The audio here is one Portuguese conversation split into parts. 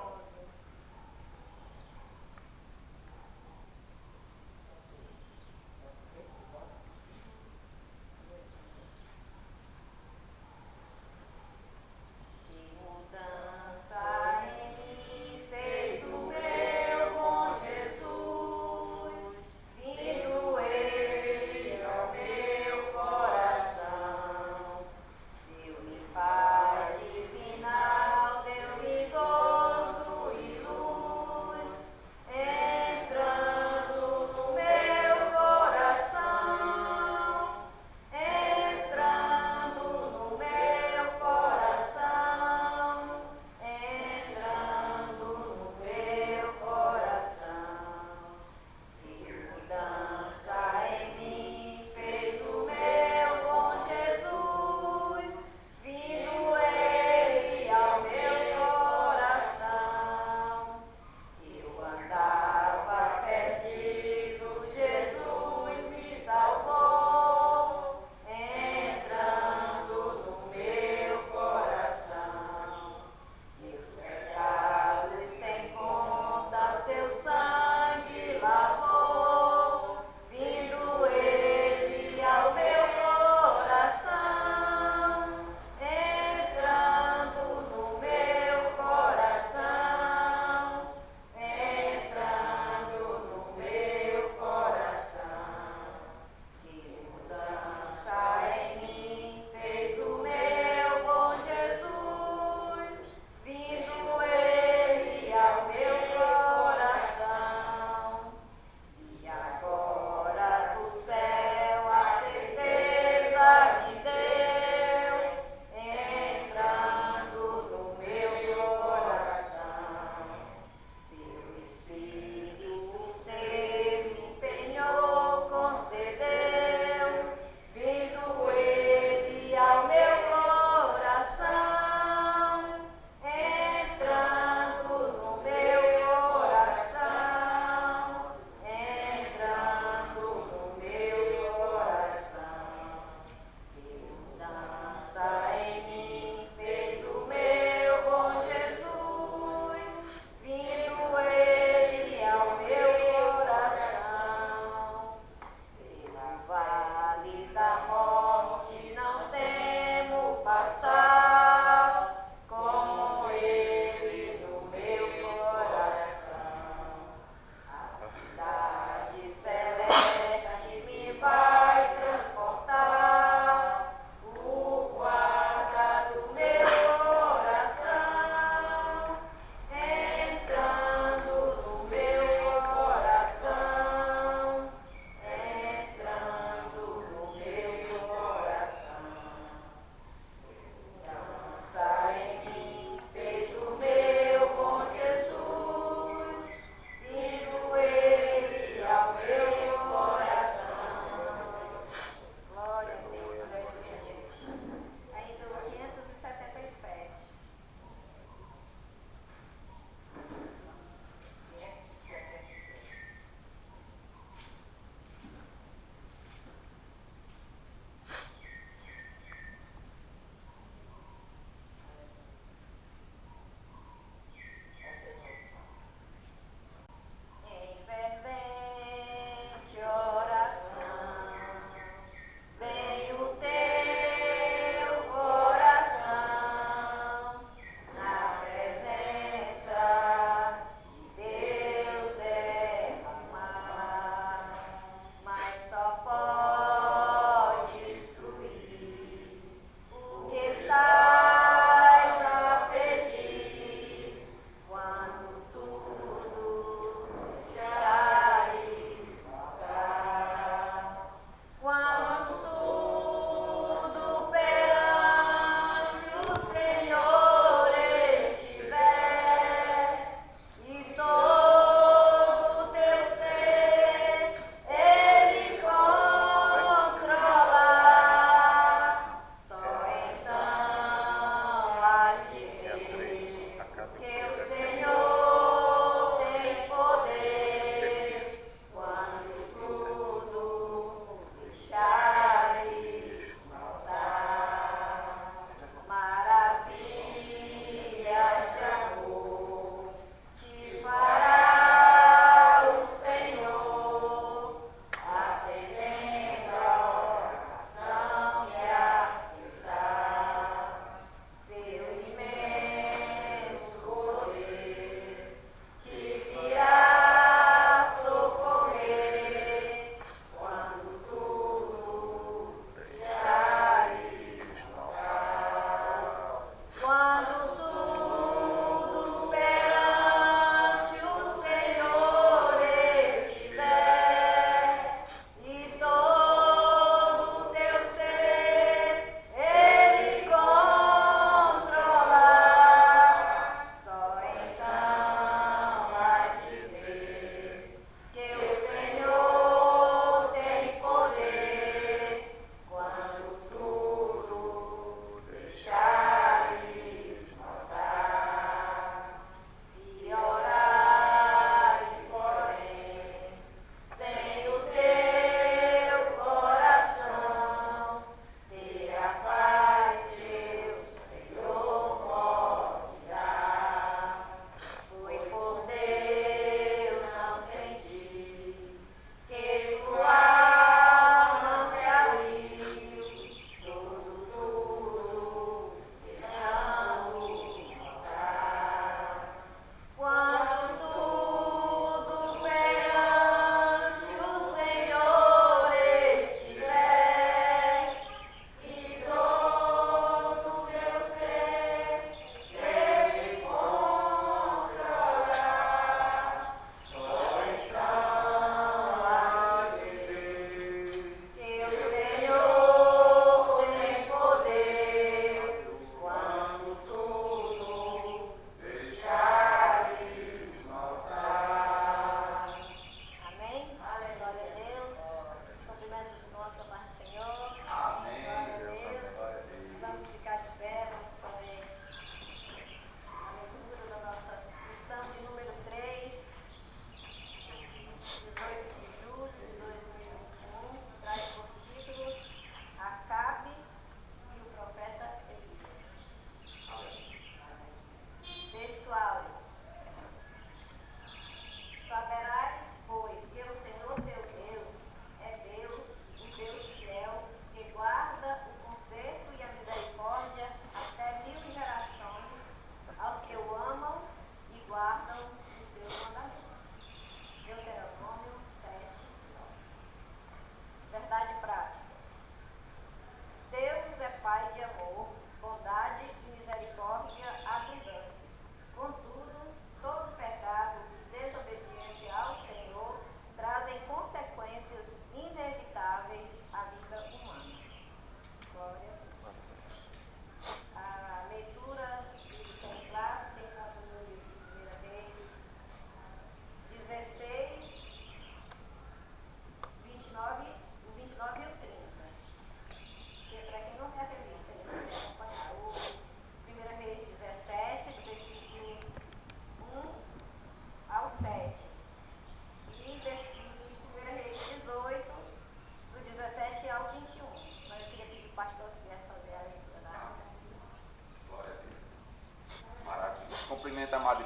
11. Que mudança em mim fez o meu bom Jesus, vindo ele ao meu coração. Deu-me paz divinal, deu-me gozo e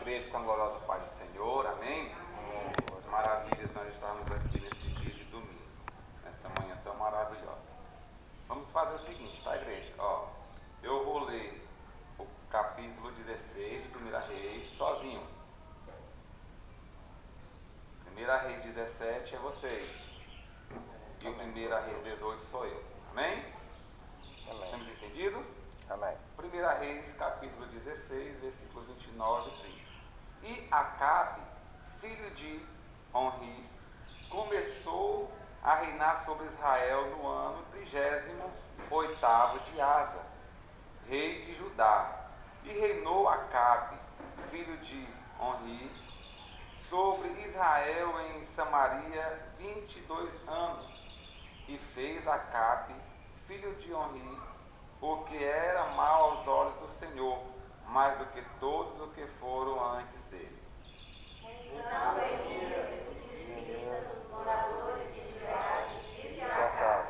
igreja com a gloriosa paz do Senhor, amém? Maravilhas nós estamos aqui nesse dia de domingo, nesta manhã tão maravilhosa. Vamos fazer o seguinte, tá, igreja? Ó, eu vou ler o capítulo 16 de 1 Reis sozinho. 1 Reis 17 é vocês, e o 1 Reis 18 sou eu, amém? Amém. Temos entendido? Amém. 1 Reis, capítulo 16, versículos 29 e 30. E Acabe, filho de Onri, começou a reinar sobre Israel no ano 38º de Asa, rei de Judá. E reinou Acabe, filho de Onri, sobre Israel em Samaria 22 anos. E fez Acabe, filho de Onri, o que era mal aos olhos do Senhor, mais do que todos os que foram antes dele. Então Elias, o tisbita dos moradores de Gileade, disse a Acabe: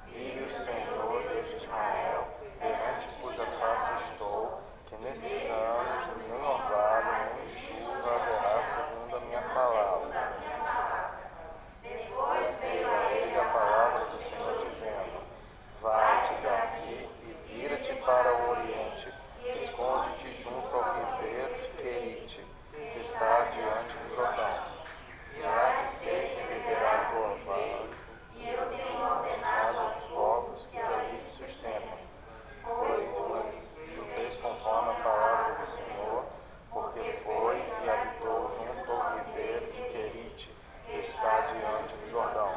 Vive o Senhor Deus de Israel, perante cuja face estou, que nesses anos nem orvalho nem chuva haverá segundo a minha palavra. Depois veio A ele a palavra do Senhor dizendo: Vai-te daqui e vira-te para o oriente, esconde-te junto ao ribeiro de Querite, que está diante do Jordão. E há de ser que beberás do orvalho, e eu tenho ordenado aos povos que ali te sustentam. Pois tu fez conforme a palavra do Senhor, porque foi e habitou junto ao ribeiro de Querite, que está diante do Jordão.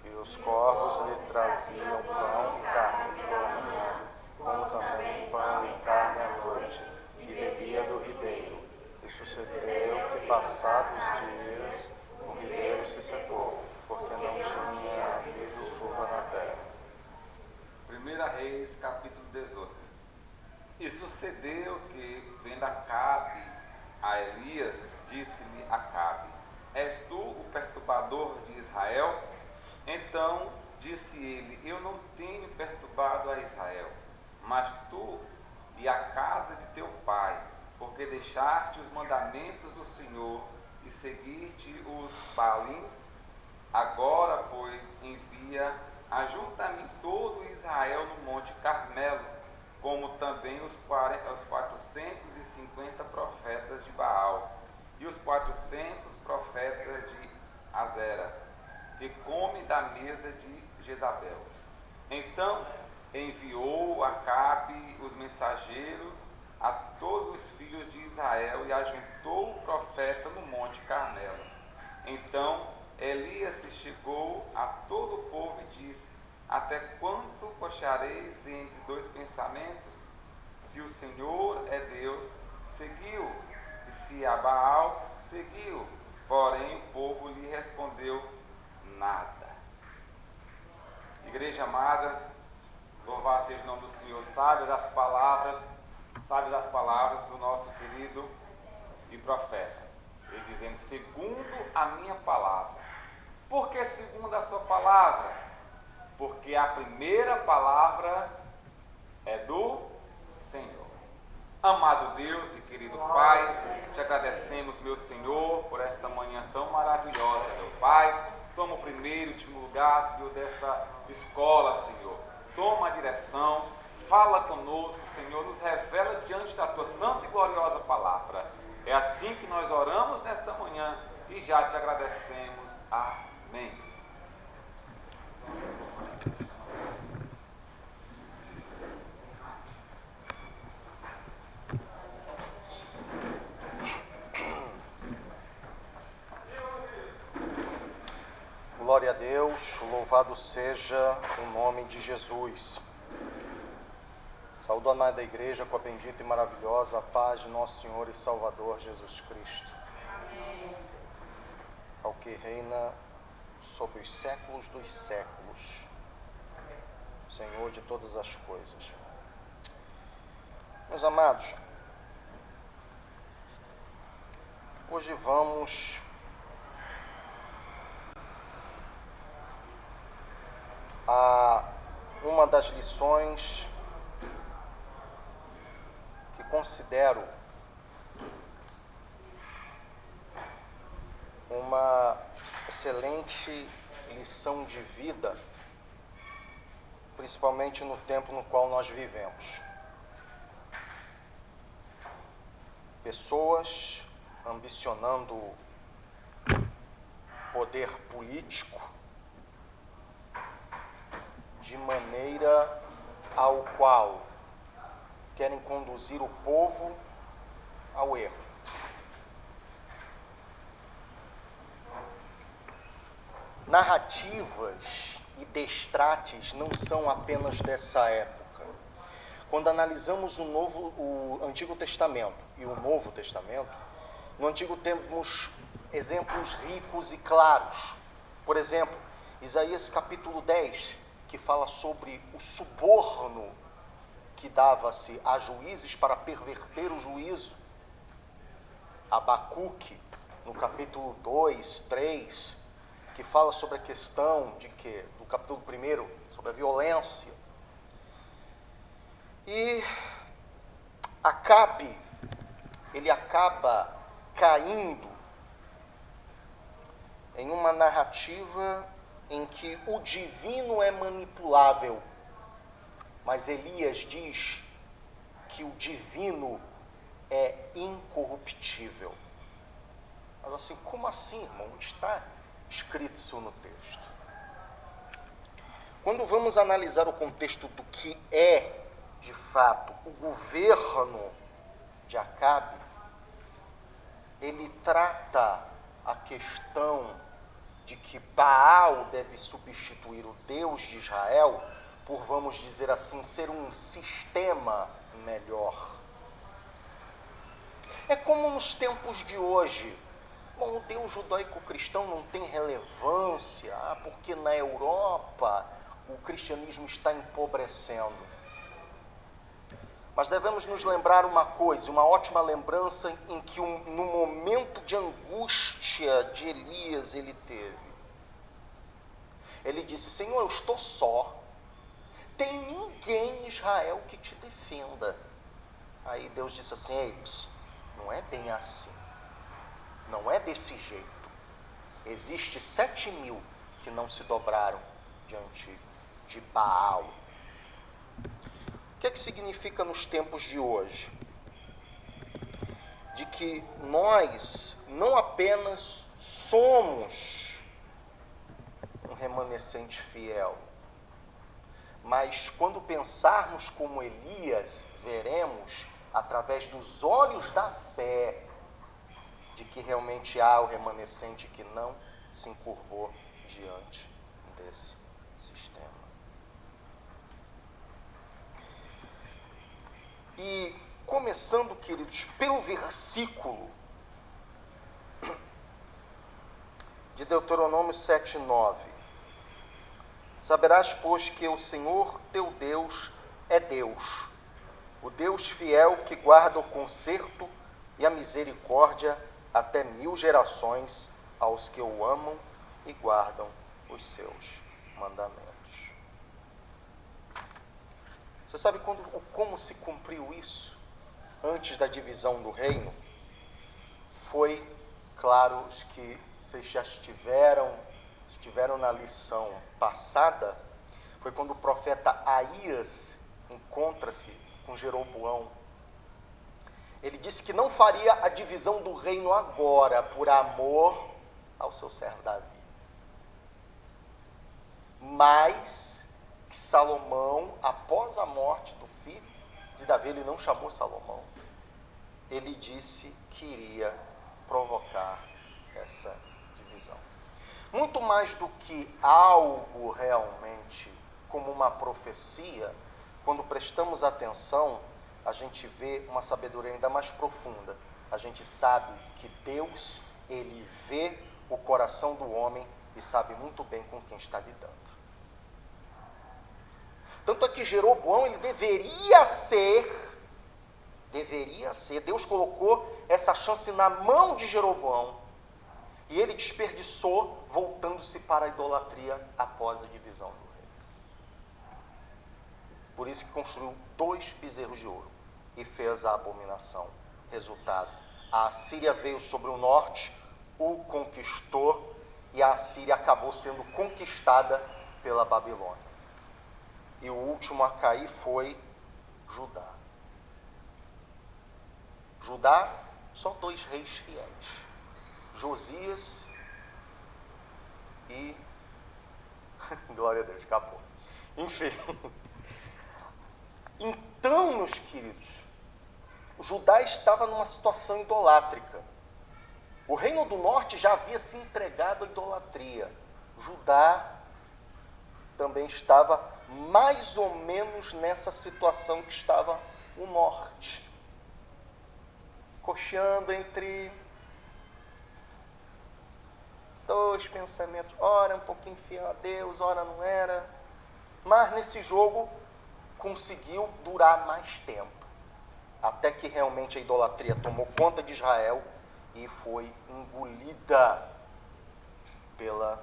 E os corvos lhe traziam pão e carne pela manhã, como também pão e carne à noite, e bebia do ribeiro. E sucedeu que, passados dias, o ribeiro se secou, porque não tinha havido chuva na terra. 1 Reis, capítulo 18. E sucedeu que, vendo Acabe a Elias, disse-lhe Acabe: És tu o perturbador de Israel? Então disse ele: Eu não tenho perturbado a Israel, mas tu e a casa de teu pai, porque deixaste os mandamentos do Senhor e seguiste os Baalins. Agora, pois, envia, ajunta-me todo Israel no monte Carmelo, como também os 450 profetas de Baal e os 400 profetas de Azera, que come da mesa de Jezabel. Então enviou Acabe os mensageiros a todos os filhos de Israel e ajuntou o profeta no monte Carmelo. Então Elias se chegou a todo o povo e disse: Até quanto cocheareis entre dois pensamentos? Se o Senhor é Deus, seguiu, e se a Baal, seguiu. Porém o povo lhe respondeu nada. Igreja amada, louvado seja o nome do Senhor. Sabe as palavras do nosso querido e profeta. Ele dizendo: segundo a minha palavra. Por que segundo a sua palavra? Porque a primeira palavra é do Senhor. Amado Deus e querido Pai, te agradecemos, meu Senhor, por esta manhã tão maravilhosa, meu Pai. Toma o primeiro e último lugar, Senhor, desta escola, Senhor. Toma a direção, fala conosco, Senhor, nos revela diante da tua santa e gloriosa palavra. É assim que nós oramos nesta manhã e já te agradecemos. Amém. Glória a Deus, louvado seja o nome de Jesus. Saúdo a amada igreja com a bendita e maravilhosa paz de nosso Senhor e Salvador Jesus Cristo. Amém. Ao que reina sobre os séculos dos séculos, Senhor de todas as coisas. Meus amados, hoje vamos a uma das lições que considero uma excelente lição de vida, principalmente no tempo no qual nós vivemos. Pessoas ambicionando poder político de maneira ao qual querem conduzir o povo ao erro. Narrativas e destrates não são apenas dessa época. Quando analisamos o Antigo Testamento e o Novo Testamento, no Antigo temos exemplos ricos e claros. Por exemplo, Isaías capítulo 10, que fala sobre o suborno que dava-se a juízes para perverter o juízo. Abacuque, no capítulo 2, 3, que fala sobre a questão de que, do capítulo 1, sobre a violência. E Acabe, ele acaba caindo em uma narrativa em que o divino é manipulável, mas Elias diz que o divino é incorruptível. Mas assim, como assim, irmão? Está escrito isso no texto. Quando vamos analisar o contexto do que é, de fato, o governo de Acabe, ele trata a questão de que Baal deve substituir o Deus de Israel por, vamos dizer assim, ser um sistema melhor. É como nos tempos de hoje. Bom, o Deus judaico-cristão não tem relevância, porque na Europa o cristianismo está empobrecendo. Mas devemos nos lembrar uma coisa, uma ótima lembrança em que no momento de angústia de Elias ele teve. Ele disse: Senhor, eu estou só, tem ninguém em Israel que te defenda. Aí Deus disse assim: ei, não é bem assim, não é desse jeito. Existe 7.000 que não se dobraram diante de Baal. O que significa nos tempos de hoje? De que nós não apenas somos um remanescente fiel, mas quando pensarmos como Elias, veremos através dos olhos da fé de que realmente há o remanescente que não se encurvou diante desse sistema. E começando, queridos, pelo versículo de Deuteronômio 7:9. Saberás, pois, que o Senhor teu Deus é Deus, o Deus fiel que guarda o conserto e a misericórdia até 1000 gerações aos que o amam e guardam os seus mandamentos. Você sabe como se cumpriu isso antes da divisão do reino? Foi, claro, os que vocês já estiveram na lição passada, foi quando o profeta Aías encontra-se com Jeroboão. Ele disse que não faria a divisão do reino agora, por amor ao seu servo Davi. Mas que Salomão, após a morte do filho de Davi, ele não chamou Salomão, ele disse que iria provocar essa divisão. Muito mais do que algo realmente como uma profecia, quando prestamos atenção, a gente vê uma sabedoria ainda mais profunda. A gente sabe que Deus, ele vê o coração do homem e sabe muito bem com quem está lidando. Tanto é que Jeroboão, ele deveria ser, Deus colocou essa chance na mão de Jeroboão, e ele desperdiçou, voltando-se para a idolatria após a divisão do reino. Por isso que construiu 2 bezerros de ouro e fez a abominação. Resultado: a Assíria veio sobre o norte, o conquistou e a Assíria acabou sendo conquistada pela Babilônia. E o último a cair foi Judá. Judá, só 2 reis fiéis, Josias e... glória a Deus, acabou. Enfim. Então, meus queridos, Judá estava numa situação idolátrica. O reino do norte já havia se entregado à idolatria. Judá também estava mais ou menos nessa situação que estava o norte. Cocheando entre 2 pensamentos. Ora, um pouquinho fiel a Deus, ora não era. Mas nesse jogo conseguiu durar mais tempo. Até que realmente a idolatria tomou conta de Israel e foi engolida pela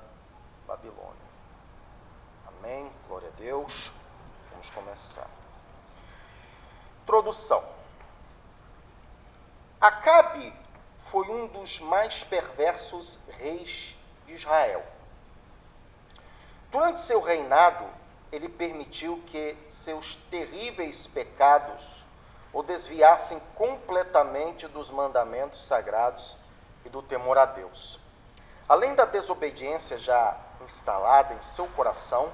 Babilônia. Amém? Glória a Deus. Vamos começar. Introdução. Acabe foi um dos mais perversos reis de Israel. Durante seu reinado, ele permitiu que seus terríveis pecados o desviassem completamente dos mandamentos sagrados e do temor a Deus. Além da desobediência já instalada em seu coração,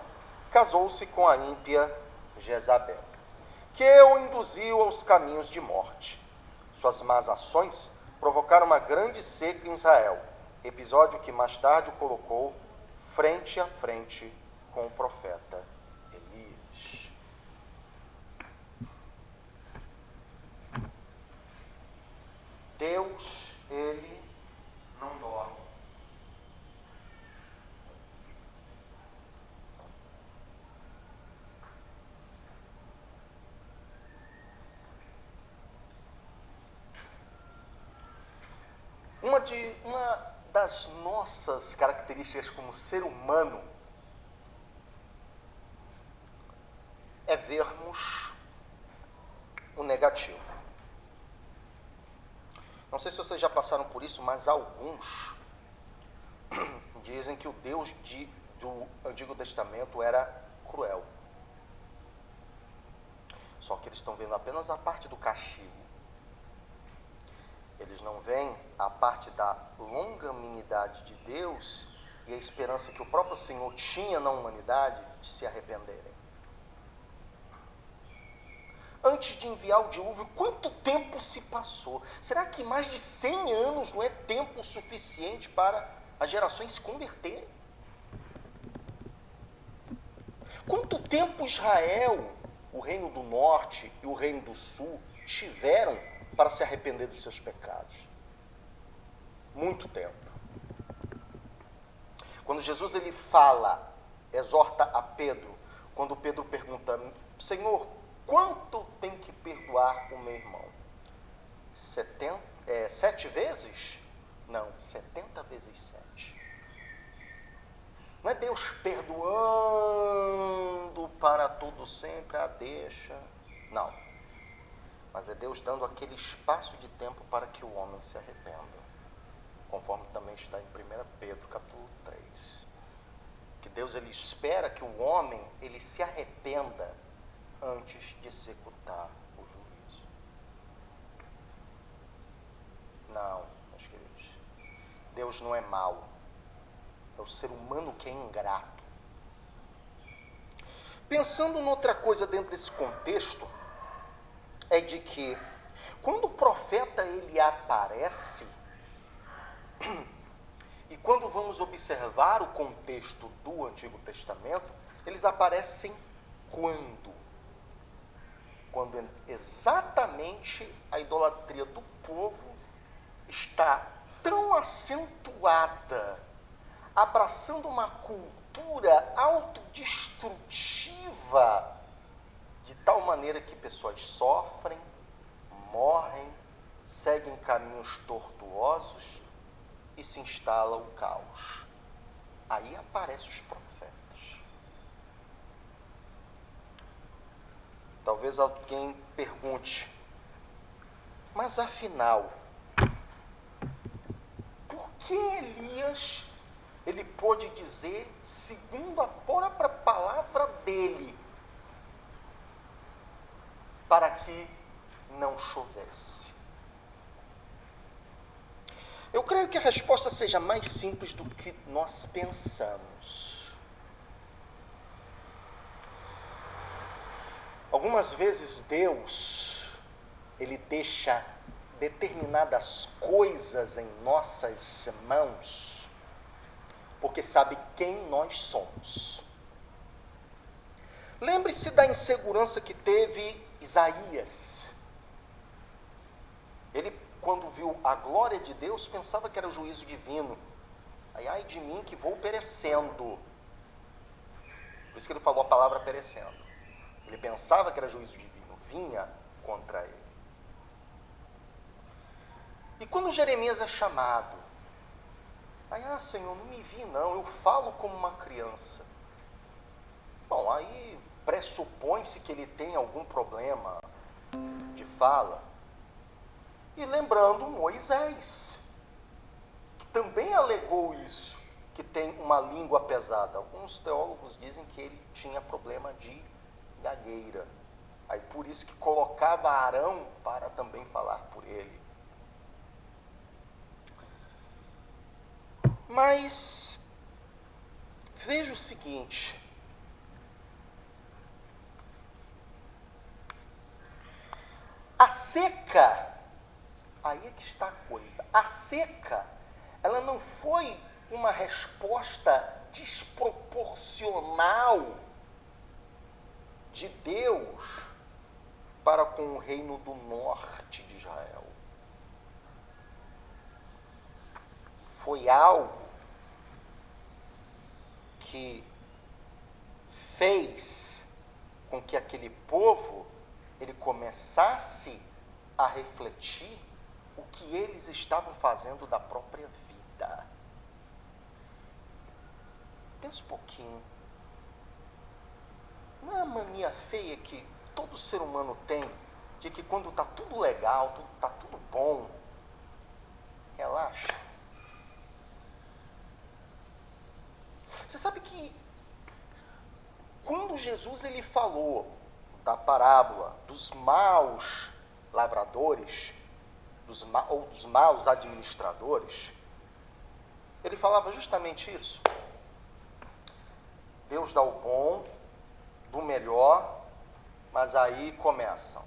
casou-se com a ímpia Jezabel, que o induziu aos caminhos de morte. Suas más ações provocaram uma grande seca em Israel, episódio que mais tarde o colocou frente a frente com o profeta Elias. Deus, ele não dorme. Uma das nossas características como ser humano é vermos o negativo. Não sei se vocês já passaram por isso, mas alguns dizem que o Deus do Antigo Testamento era cruel. Só que eles estão vendo apenas a parte do castigo. Eles não veem a parte da longanimidade de Deus e a esperança que o próprio Senhor tinha na humanidade de se arrependerem. Antes de enviar o dilúvio, quanto tempo se passou? Será que mais de 100 anos não é tempo suficiente para as gerações se converterem? Quanto tempo Israel, o reino do norte e o reino do sul tiveram para se arrepender dos seus pecados? Muito tempo. Quando Jesus ele fala, exorta a Pedro, quando Pedro pergunta: Senhor, quanto tem que perdoar o meu irmão? 7 vezes? Não, 70 vezes 7. Não é Deus perdoando para todo sempre, deixa. Não. Mas é Deus dando aquele espaço de tempo para que o homem se arrependa. Conforme também está em 1 Pedro capítulo 3. Que Deus ele espera que o homem ele se arrependa antes de executar o juízo. Não, meus queridos. Deus não é mau. É o ser humano que é ingrato. Pensando em outra coisa dentro desse contexto, é de que quando o profeta ele aparece, e quando vamos observar o contexto do Antigo Testamento, eles aparecem quando? Quando exatamente a idolatria do povo está tão acentuada, abraçando uma cultura autodestrutiva, de tal maneira que pessoas sofrem, morrem, seguem caminhos tortuosos e se instala o caos. Aí aparecem os profetas. Talvez alguém pergunte: mas afinal, por que Elias ele pôde dizer segundo a própria palavra dele para que não chovesse? Eu creio que a resposta seja mais simples do que nós pensamos. Algumas vezes Deus, ele deixa determinadas coisas em nossas mãos, porque sabe quem nós somos. Lembre-se da insegurança que teve Isaías. Ele, quando viu a glória de Deus, pensava que era o juízo divino. Ai de mim que vou perecendo. Por isso que ele falou a palavra perecendo. Ele pensava que era juízo divino, vinha contra ele. E quando Jeremias é chamado, Senhor, não me vi não, eu falo como uma criança. Bom, aí pressupõe-se que ele tem algum problema de fala. E lembrando Moisés, que também alegou isso, que tem uma língua pesada. Alguns teólogos dizem que ele tinha problema de gagueira. Aí por isso que colocava Arão para também falar por ele. Mas veja o seguinte: a seca, aí é que está a coisa, a seca, ela não foi uma resposta desproporcional de Deus para com o reino do norte de Israel. Foi algo que fez com que aquele povo ele começasse a refletir o que eles estavam fazendo da própria vida. Pensa um pouquinho. Não é a mania feia que todo ser humano tem, de que quando está tudo legal, está tudo bom, relaxa. Você sabe que quando Jesus ele falou da parábola dos maus lavradores, ou dos maus administradores, ele falava justamente isso. Deus dá o bom, do melhor, mas aí começam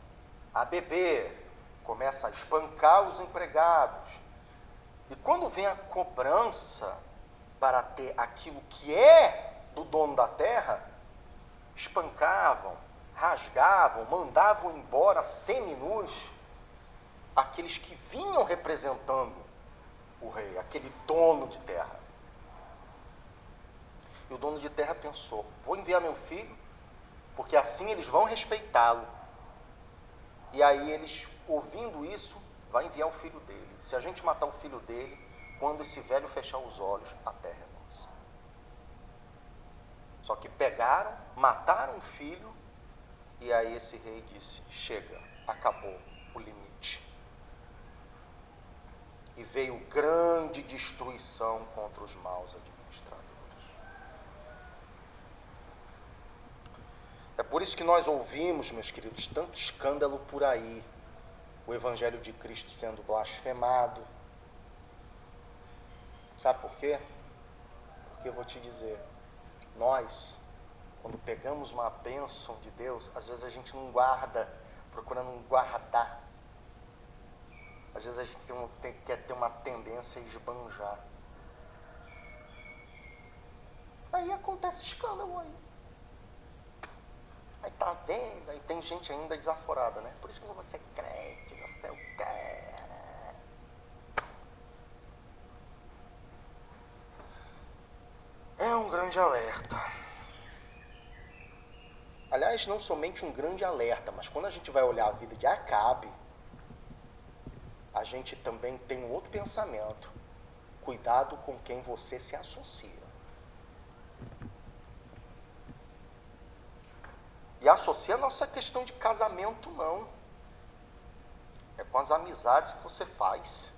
a beber, começam a espancar os empregados. E quando vem a cobrança para ter aquilo que é do dono da terra, espancavam, rasgavam, mandavam embora seminus aqueles que vinham representando o rei, aquele dono de terra. E o dono de terra pensou: vou enviar meu filho, porque assim eles vão respeitá-lo. E aí eles, ouvindo isso, vai enviar o filho dele. Se a gente matar o filho dele, quando esse velho fechar os olhos, a terra é nossa. Só que pegaram, mataram o filho, e aí esse rei disse: chega, acabou o limite. E veio grande destruição contra os maus administradores. É por isso que nós ouvimos, meus queridos, tanto escândalo por aí. O Evangelho de Cristo sendo blasfemado. Sabe por quê? Porque eu vou te dizer, nós, quando pegamos uma bênção de Deus, às vezes a gente não guarda, procurando guardar. Às vezes a gente quer ter uma tendência a esbanjar. Aí acontece escândalo aí. Aí tá vendo, aí tem gente ainda desaforada, né? Por isso que você é crente, você é o quê? É um grande alerta. Aliás, não somente um grande alerta, mas quando a gente vai olhar a vida de Acabe, a gente também tem um outro pensamento. Cuidado com quem você se associa. E associa não é questão de casamento, não. É com as amizades que você faz.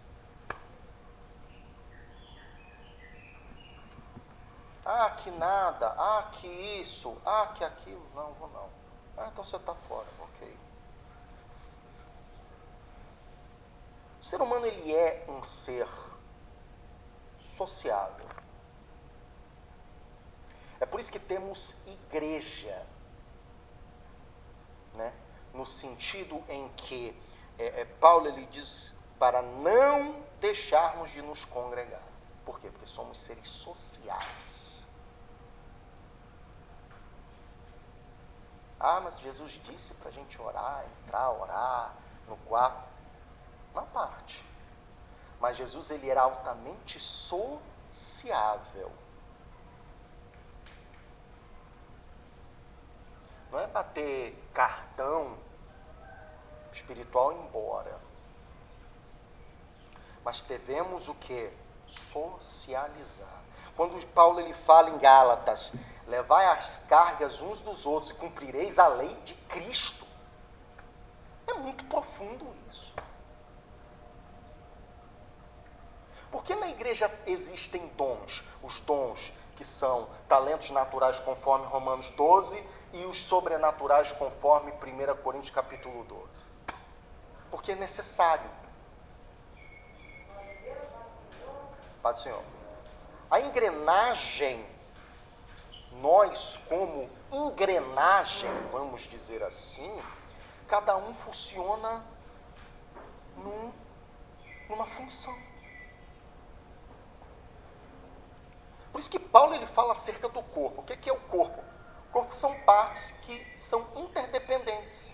Ah, que nada, ah, que isso, ah, que aquilo. Não, vou não. Ah, então você está fora, ok. O ser humano, ele é um ser sociável. É por isso que temos igreja, né? No sentido em que Paulo ele diz para não deixarmos de nos congregar. Por quê? Porque somos seres sociais. Ah, mas Jesus disse para a gente orar, entrar, orar no quarto. Uma parte. Mas Jesus, ele era altamente sociável. Não é bater cartão espiritual e ir embora. Mas devemos o quê? Socializar. Quando Paulo ele fala em Gálatas, levai as cargas uns dos outros e cumprireis a lei de Cristo. É muito profundo isso. Porque na igreja existem dons, os dons que são talentos naturais conforme Romanos 12 e os sobrenaturais conforme 1 Coríntios capítulo 12. Porque é necessário. Pai do Senhor. A engrenagem, nós como engrenagem, vamos dizer assim, cada um funciona numa função. Por isso que Paulo ele fala acerca do corpo. O que é o corpo? O corpo são partes que são interdependentes.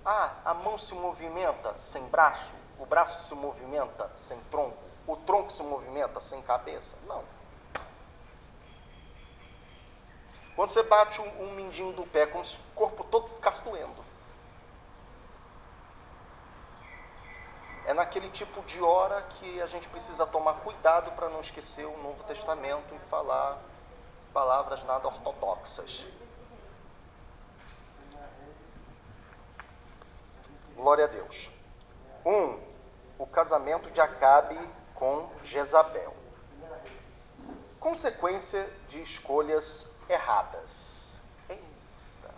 Ah, a mão se movimenta sem braço, o braço se movimenta sem tronco, o tronco se movimenta sem cabeça. Não. Quando você bate um mindinho do pé, como se o corpo todo ficasse doendo. É naquele tipo de hora que a gente precisa tomar cuidado para não esquecer o Novo Testamento e falar palavras nada ortodoxas. Glória a Deus. 1. O casamento de Acabe com Jezabel. Consequência de escolhas erradas. Eita.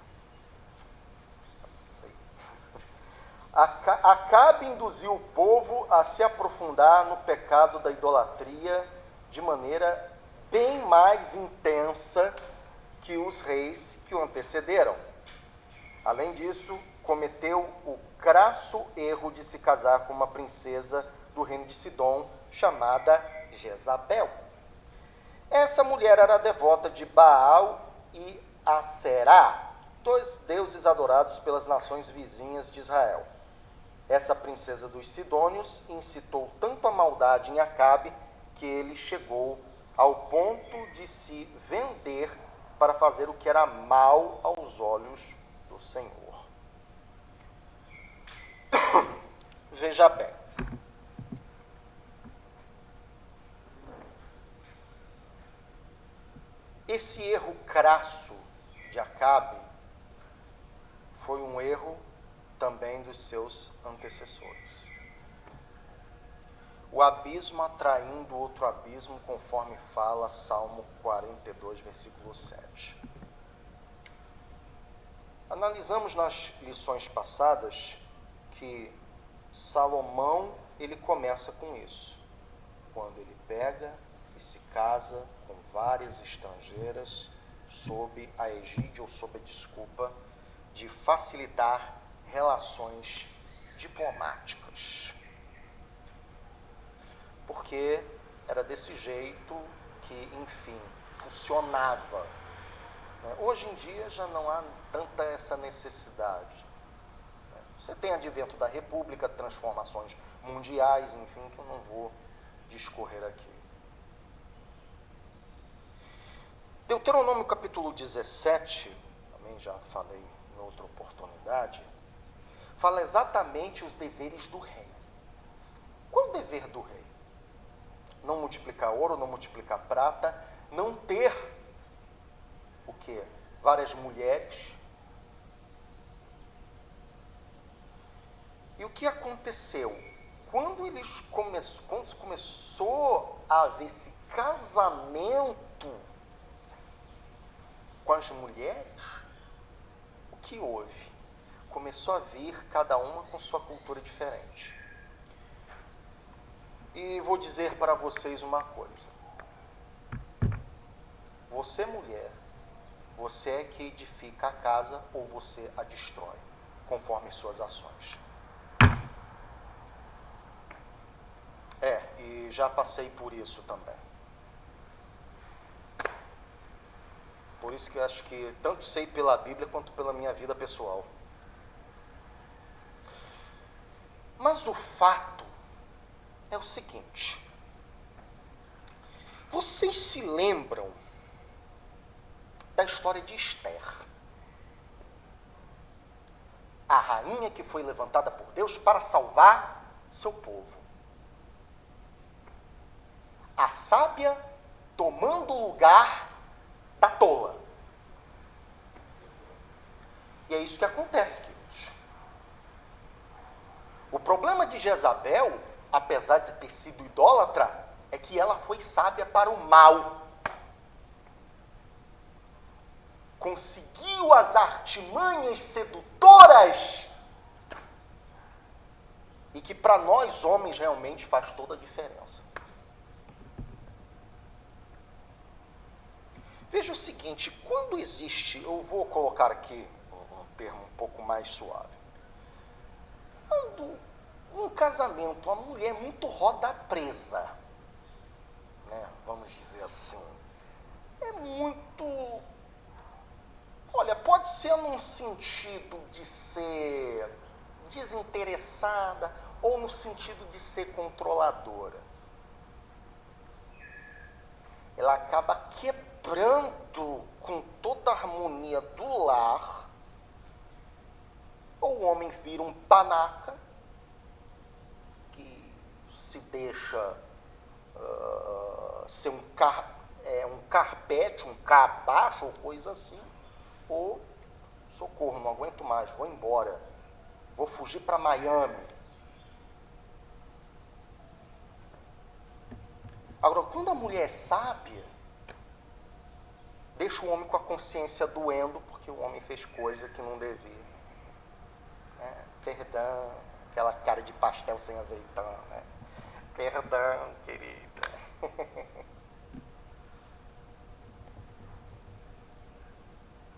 Acabe induziu o povo a se aprofundar no pecado da idolatria de maneira bem mais intensa que os reis que o antecederam. Além disso, cometeu o crasso erro de se casar com uma princesa do reino de Sidom, chamada Jezabel. Essa mulher era devota de Baal e Aserá, dois deuses adorados pelas nações vizinhas de Israel. Essa princesa dos Sidônios incitou tanto a maldade em Acabe que ele chegou ao ponto de se vender para fazer o que era mal aos olhos do Senhor. Veja bem. Esse erro crasso de Acabe foi um erro também dos seus antecessores. O abismo atraindo outro abismo, conforme fala Salmo 42, versículo 7. Analisamos nas lições passadas que Salomão, ele começa com isso. Quando ele pega e se casa com várias estrangeiras sob a egídia ou sob a desculpa de facilitar relações diplomáticas. Porque era desse jeito que, enfim, funcionava. Hoje em dia já não há tanta essa necessidade. Você tem advento da República, transformações mundiais, enfim, que eu não vou discorrer aqui. Deuteronômio capítulo 17, também já falei em outra oportunidade, fala exatamente os deveres do rei. Qual o dever do rei? Não multiplicar ouro, não multiplicar prata, não ter o quê? Várias mulheres. E o que aconteceu? Quando começou a haver esse casamento com as mulheres, o que houve? Começou a vir cada uma com sua cultura diferente. E vou dizer para vocês uma coisa. Você, mulher, você é que edifica a casa ou você a destrói, conforme suas ações. E já passei por isso também. Por isso que eu acho que tanto sei pela Bíblia quanto pela minha vida pessoal. Mas o fato é o seguinte: vocês se lembram da história de Esther, a rainha que foi levantada por Deus para salvar seu povo. A sábia tomando o lugar da tola. E é isso que acontece, queridos. O problema de Jezabel, apesar de ter sido idólatra, é que ela foi sábia para o mal. Conseguiu as artimanhas sedutoras e que para nós homens realmente faz toda a diferença. Veja o seguinte, quando existe, eu vou colocar aqui um termo um pouco mais suave. Quando um casamento, a mulher é muito roda presa, né, vamos dizer assim, é muito, olha, pode ser num sentido de ser desinteressada ou no sentido de ser controladora. Ela acaba quebrando com toda a harmonia do lar, ou o homem vira um panaca, que se deixa ser um carpete, um capacho ou coisa assim, ou socorro, não aguento mais, vou embora, vou fugir para Miami. Agora, quando a mulher é sábia, deixa o homem com a consciência doendo, porque o homem fez coisa que não devia. Perdão, aquela cara de pastel sem azeitona. Perdão, querida.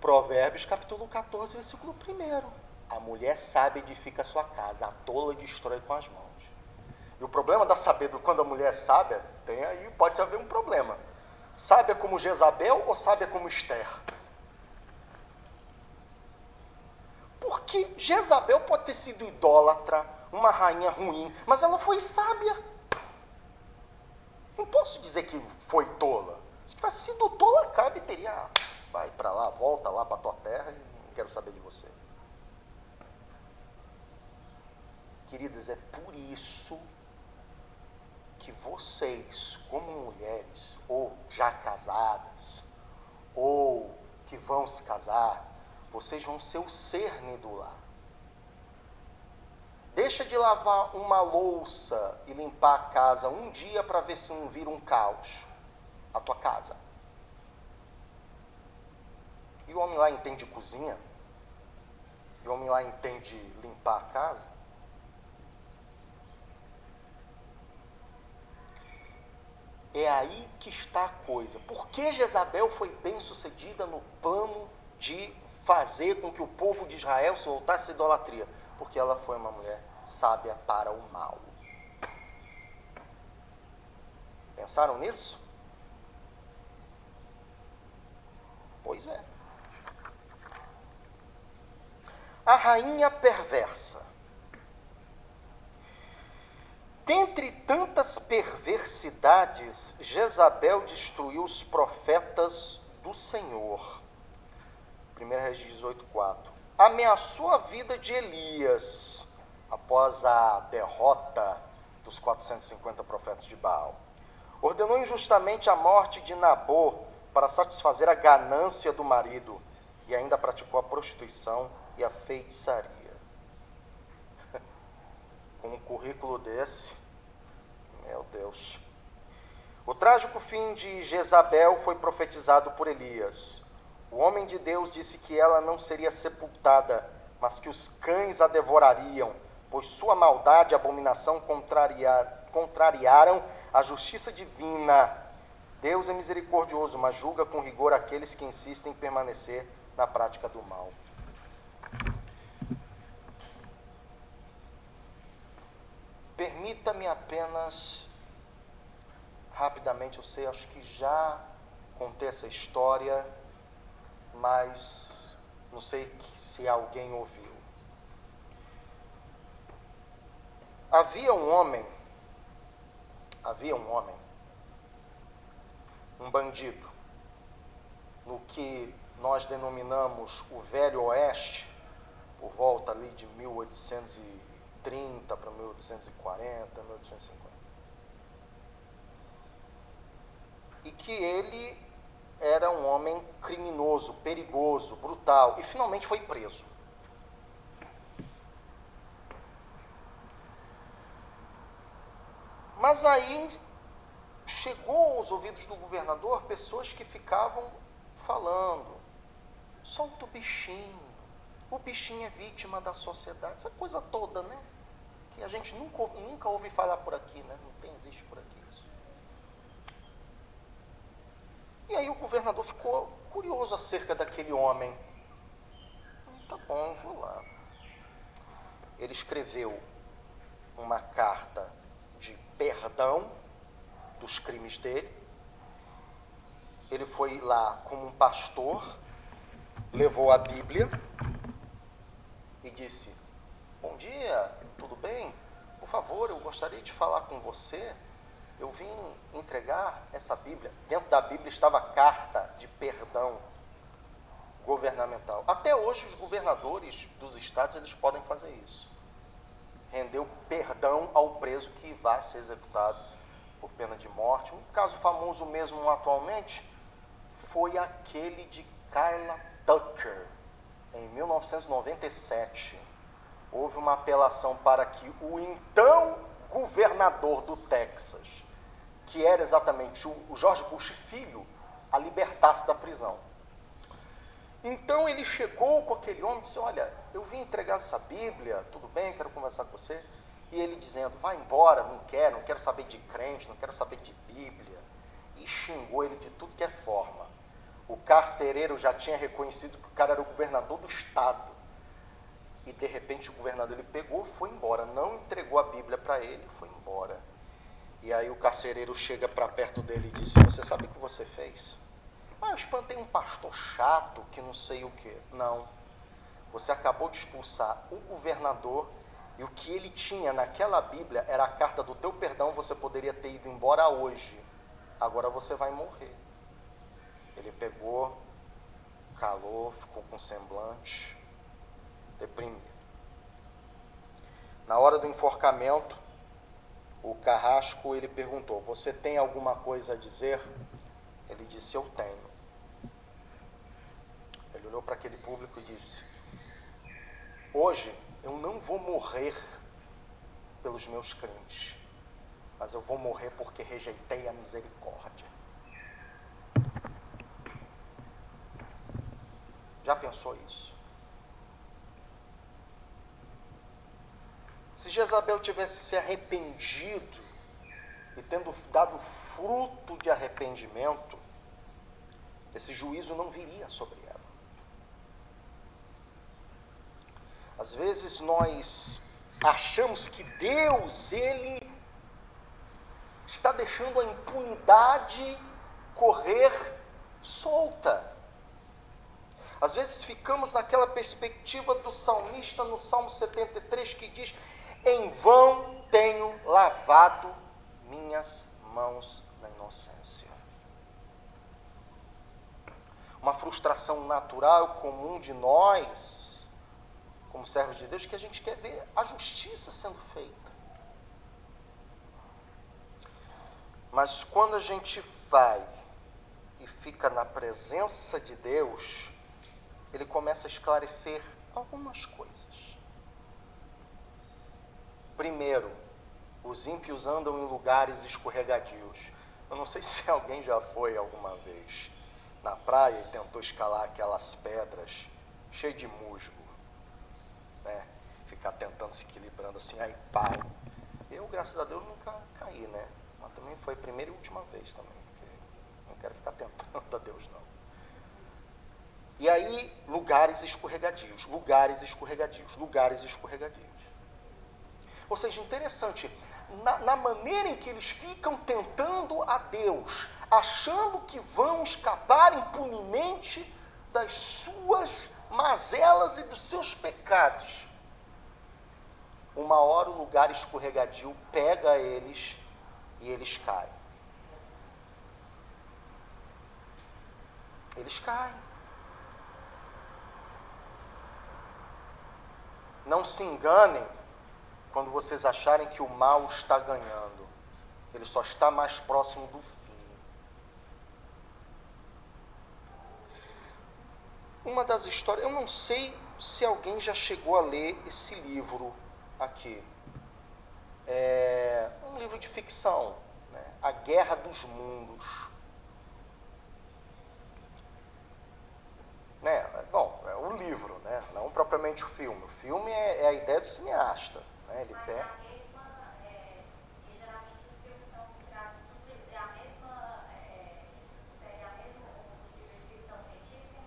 Provérbios capítulo 14, versículo 1. A mulher sábia edifica a sua casa, a tola destrói com as mãos. E o problema da sabedoria, quando a mulher é sábia, tem aí, pode haver um problema. Sábia como Jezabel ou sábia como Esther? Porque Jezabel pode ter sido idólatra, uma rainha ruim, mas ela foi sábia. Não posso dizer que foi tola. Se tivesse sido tola, cabe, teria, vai para lá, volta lá para a tua terra e não quero saber de você. Queridas, é por isso que vocês, como mulheres, ou já casadas, ou que vão se casar, vocês vão ser o cerne do lar. Deixa de lavar uma louça e limpar a casa um dia para ver se não vira um caos a tua casa. E o homem lá entende cozinha? E o homem lá entende limpar a casa? É aí que está a coisa. Por que Jezabel foi bem sucedida no plano de fazer com que o povo de Israel se voltasse à idolatria? Porque ela foi uma mulher sábia para o mal. Pensaram nisso? Pois é. A rainha perversa. Dentre tantas perversidades, Jezabel destruiu os profetas do Senhor. 1 Reis 18:4. Ameaçou a vida de Elias, após a derrota dos 450 profetas de Baal. Ordenou injustamente a morte de Nabô para satisfazer a ganância do marido, e ainda praticou a prostituição e a feitiçaria. Com um currículo desse, meu Deus. O trágico fim de Jezabel foi profetizado por Elias. O homem de Deus disse que ela não seria sepultada, mas que os cães a devorariam, pois sua maldade e abominação contrariaram a justiça divina. Deus é misericordioso, mas julga com rigor aqueles que insistem em permanecer na prática do mal. Permita-me apenas, rapidamente, eu sei, acho que já contei essa história, mas não sei se alguém ouviu. Havia um homem, um bandido, no que nós denominamos o Velho Oeste, por volta ali de 1830 para 1840, 1850. E que ele era um homem criminoso, perigoso, brutal, e finalmente foi preso. Mas aí chegou aos ouvidos do governador pessoas que ficavam falando: solta o bichinho é vítima da sociedade, essa coisa toda, né? Que a gente nunca ouve falar por aqui, né? Não existe por aqui isso. E aí o governador ficou curioso acerca daquele homem. Tá bom, vou lá. Ele escreveu uma carta de perdão dos crimes dele. Ele foi lá como um pastor, levou a Bíblia e disse: bom dia, tudo bem? Por favor, eu gostaria de falar com você. Eu vim entregar essa Bíblia. Dentro da Bíblia estava a carta de perdão governamental. Até hoje os governadores dos estados eles podem fazer isso. Rendeu perdão ao preso que vai ser executado por pena de morte. Um caso famoso mesmo atualmente foi aquele de Carla Tucker, em 1997. Houve uma apelação para que o então governador do Texas, que era exatamente o George Bush filho, a libertasse da prisão. Então ele chegou com aquele homem e disse: olha, eu vim entregar essa Bíblia, tudo bem, quero conversar com você. E ele dizendo: vai embora, não quero saber de crente, não quero saber de Bíblia. E xingou ele de tudo que é forma. O carcereiro já tinha reconhecido que o cara era o governador do estado. E de repente o governador ele pegou, foi embora, não entregou a Bíblia para ele, foi embora. E aí o carcereiro chega para perto dele e disse: você sabe o que você fez? Eu espantei um pastor chato que não sei o que. Não, você acabou de expulsar o governador e o que ele tinha naquela Bíblia era a carta do teu perdão, você poderia ter ido embora hoje. Agora você vai morrer. Ele pegou, calou, ficou com semblante deprimido. Na hora do enforcamento, o carrasco ele perguntou: você tem alguma coisa a dizer? Ele disse: eu tenho. Ele olhou para aquele público e disse: hoje eu não vou morrer pelos meus crimes, mas eu vou morrer porque rejeitei a misericórdia. Já pensou isso? Se Jezabel tivesse se arrependido e tendo dado fruto de arrependimento, esse juízo não viria sobre ela. Às vezes nós achamos que Deus, Ele está deixando a impunidade correr solta. Às vezes ficamos naquela perspectiva do salmista no Salmo 73 que diz: em vão tenho lavado minhas mãos na inocência. Uma frustração natural, comum de nós, como servos de Deus, que a gente quer ver a justiça sendo feita. Mas quando a gente vai e fica na presença de Deus, Ele começa a esclarecer algumas coisas. Primeiro, os ímpios andam em lugares escorregadios. Eu não sei se alguém já foi alguma vez na praia e tentou escalar aquelas pedras cheias de musgo, né? Ficar tentando se equilibrando assim, aí pá. Eu, graças a Deus, nunca caí, né? Mas também foi a primeira e última vez também, porque não quero ficar tentando a Deus, não. E aí, lugares escorregadios, lugares escorregadios, lugares escorregadios. Ou seja, interessante, na maneira em que eles ficam tentando a Deus, achando que vão escapar impunemente das suas mazelas e dos seus pecados. Uma hora o lugar escorregadio pega eles e eles caem. Eles caem. Não se enganem quando vocês acharem que o mal está ganhando. Ele só está mais próximo do fim. Uma das histórias, eu não sei se alguém já chegou a ler esse livro aqui. É um livro de ficção, né? A Guerra dos Mundos. Né? Bom, é um livro, né? Não propriamente o filme. O filme é a ideia do cineasta. Né? Ele Mas pega... a mesma, e geralmente os filmes são tirados dos livros, é a mesma, segue a mesma livro de ficção científica,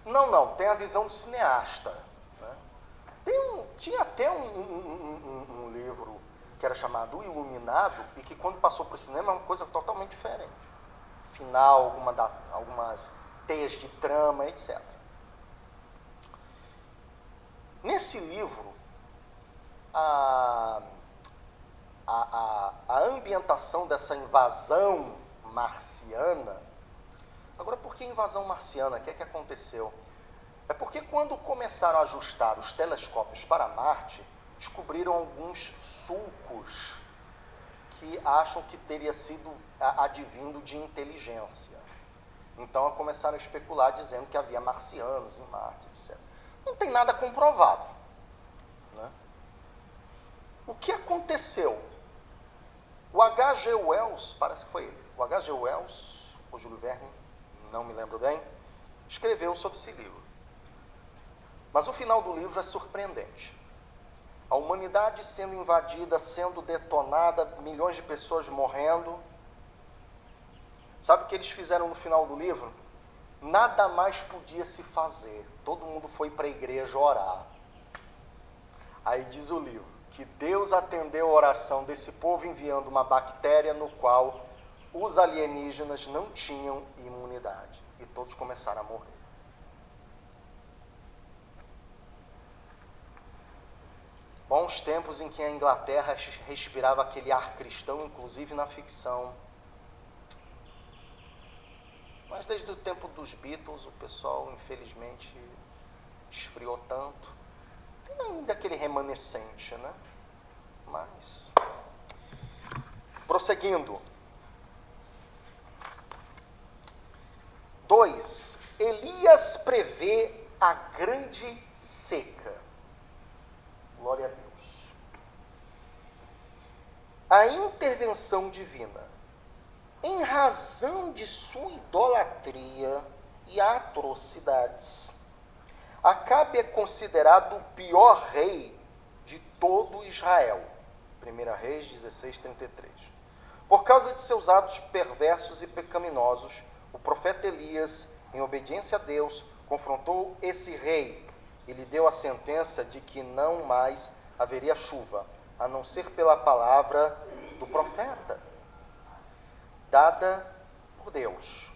não tem? Não, tem a visão do cineasta. Né? Tinha até um livro que era chamado O Iluminado, e que quando passou para o cinema é uma coisa totalmente diferente. Final, algumas teias de trama, etc. Nesse livro, a ambientação dessa invasão marciana... Agora, por que invasão marciana? O que é que aconteceu? É porque quando começaram a ajustar os telescópios para Marte, descobriram alguns sulcos que acham que teria sido advindo de inteligência. Então começaram a especular dizendo que havia marcianos em Marte, etc. Não tem nada comprovado. Né? O que aconteceu? O H.G. Wells, parece que foi ele, o H.G. Wells, ou Júlio Verne, não me lembro bem, escreveu sobre esse livro. Mas o final do livro é surpreendente. A humanidade sendo invadida, sendo detonada, milhões de pessoas morrendo. Sabe o que eles fizeram no final do livro? Nada mais podia se fazer. Todo mundo foi para a igreja orar. Aí diz o livro que Deus atendeu a oração desse povo enviando uma bactéria no qual os alienígenas não tinham imunidade. E todos começaram a morrer. Bons tempos em que a Inglaterra respirava aquele ar cristão, inclusive na ficção. Mas desde o tempo dos Beatles, o pessoal, infelizmente, esfriou tanto. Tem ainda aquele remanescente, né? Mas... prosseguindo. 2. Elias prevê a grande seca. Glória a Deus. A intervenção divina, em razão de sua idolatria e atrocidades, Acabe é considerado o pior rei de todo Israel. 1 Reis 16:33. Por causa de seus atos perversos e pecaminosos, o profeta Elias, em obediência a Deus, confrontou esse rei e lhe deu a sentença de que não mais haveria chuva, a não ser pela palavra do profeta, dada por Deus.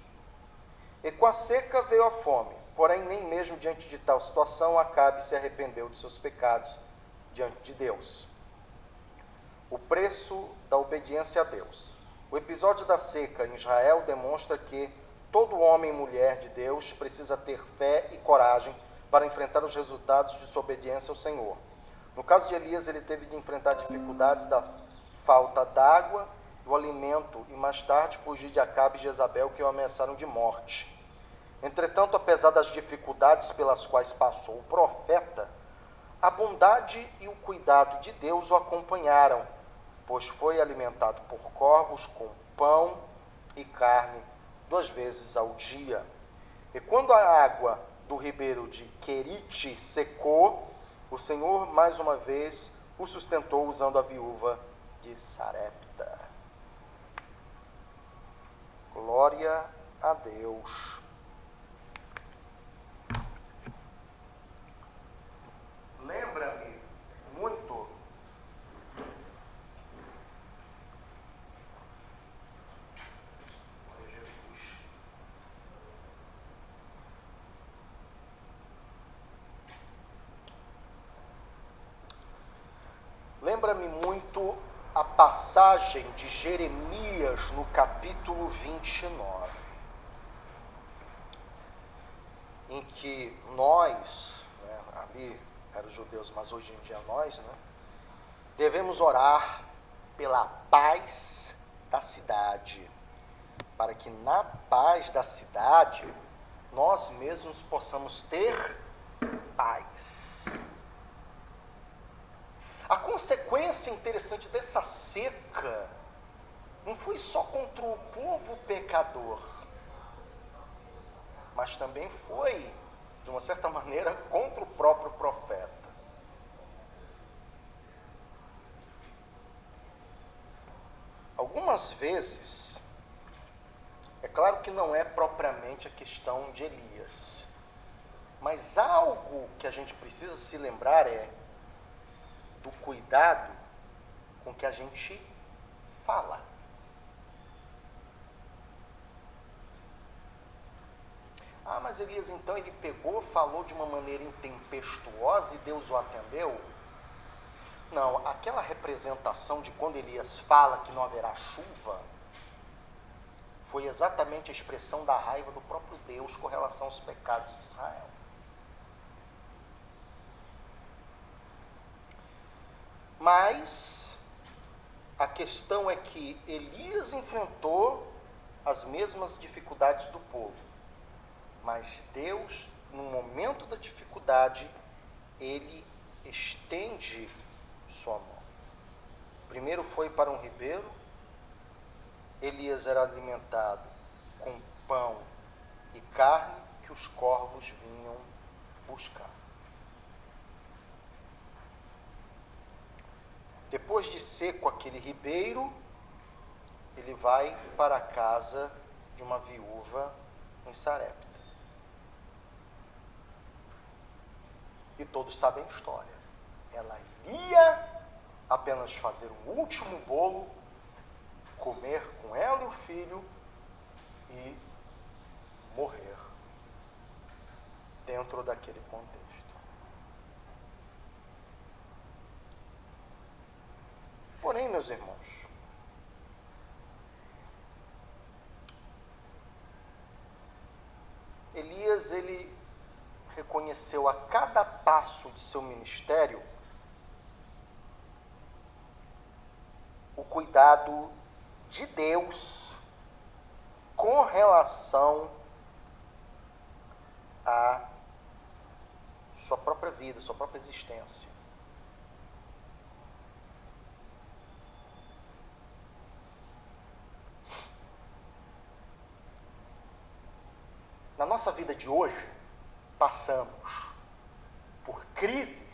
E com a seca veio a fome, porém nem mesmo diante de tal situação Acabe se arrependeu de seus pecados diante de Deus. O preço da obediência a Deus. O episódio da seca em Israel demonstra que todo homem e mulher de Deus precisa ter fé e coragem para enfrentar os resultados de sua obediência ao Senhor. No caso de Elias, ele teve de enfrentar dificuldades da falta d'água, do alimento e mais tarde fugir de Acabe e Jezabel, que o ameaçaram de morte. Entretanto, apesar das dificuldades pelas quais passou o profeta, a bondade e o cuidado de Deus o acompanharam, pois foi alimentado por corvos com pão e carne 2 vezes ao dia. E quando a água do ribeiro de Querite secou, o Senhor mais uma vez o sustentou usando a viúva de Sarepta. Glória a Deus. Lembra-me muito a passagem de Jeremias no capítulo 29, em que nós, ali eram os judeus, mas hoje em dia nós, devemos orar pela paz da cidade, para que na paz da cidade nós mesmos possamos ter paz. A consequência interessante dessa seca não foi só contra o povo pecador, mas também foi, de uma certa maneira, contra o próprio profeta. Algumas vezes, é claro que não é propriamente a questão de Elias, mas algo que a gente precisa se lembrar é do cuidado com que a gente fala. Ah, mas Elias então ele pegou, falou de uma maneira intempestuosa e Deus o atendeu? Não, aquela representação de quando Elias fala que não haverá chuva, foi exatamente a expressão da raiva do próprio Deus com relação aos pecados de Israel. Mas a questão é que Elias enfrentou as mesmas dificuldades do povo. Mas Deus, no momento da dificuldade, Ele estende sua mão. Primeiro foi para um ribeiro, Elias era alimentado com pão e carne que os corvos vinham buscar. Depois de seco aquele ribeiro, ele vai para a casa de uma viúva em Sarepta. E todos sabem a história. Ela iria apenas fazer um último bolo, comer com ela e o filho e morrer dentro daquele contexto. Porém, meus irmãos, Elias, ele reconheceu a cada passo de seu ministério o cuidado de Deus com relação à sua própria vida, sua própria existência. Na nossa vida de hoje, passamos por crises.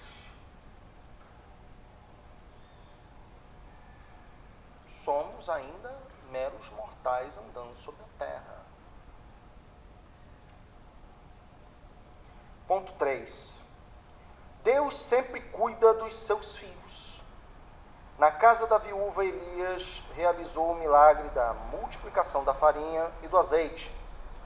Somos ainda meros mortais andando sobre a terra. Ponto 3. Deus sempre cuida dos seus filhos. Na casa da viúva, Elias realizou o milagre da multiplicação da farinha e do azeite.